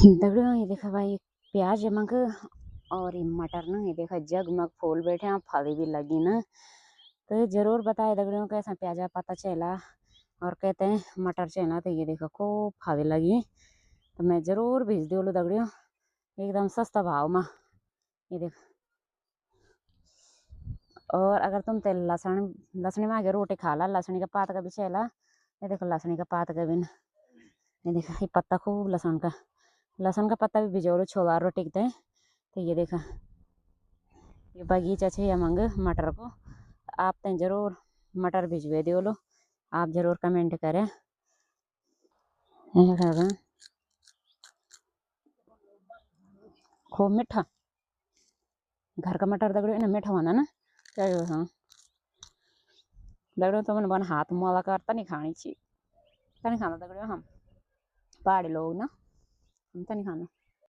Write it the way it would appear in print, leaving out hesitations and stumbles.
दगड़ियों ये देखा भाई प्याज यमक और ये मटर ना, ये देखा जगमग फूल बैठे हैं, फली भी लगी ना। तो ये जरूर बताए दगड़ियों कैसा प्याजा पता चला और कहते हैं मटर चला। तो ये देखो खूब फली लगी, तो मैं जरूर भेज दियो दगड़ियों एकदम सस्ता भाव में। ये देखो, और अगर तुम ते लहसुन लहसुन में आगे रोटी खा ला, लहसुन का पात का भी चला। ये देखो लहसुन का पात का भी ना, ये देखो ये पत्ता खूब लहसुन का पत्ता भी भिजोलो छोला रोटी के। तो ये देखा ये बगीचा छे यमंग मटर को। आप ते जरूर मटर भिजवे दियो, आप जरूर कमेंट करें। खूब मीठा घर का मटर दगड़ो इन्हें मीठा होना ना। क्या हाँ दगड़ो, तो मैंने बन हाथ मोला करता नहीं खानी चाहिए, नहीं खाना दगड़ो हम पहाड़ी लोग ना, हम तो नहीं खाना।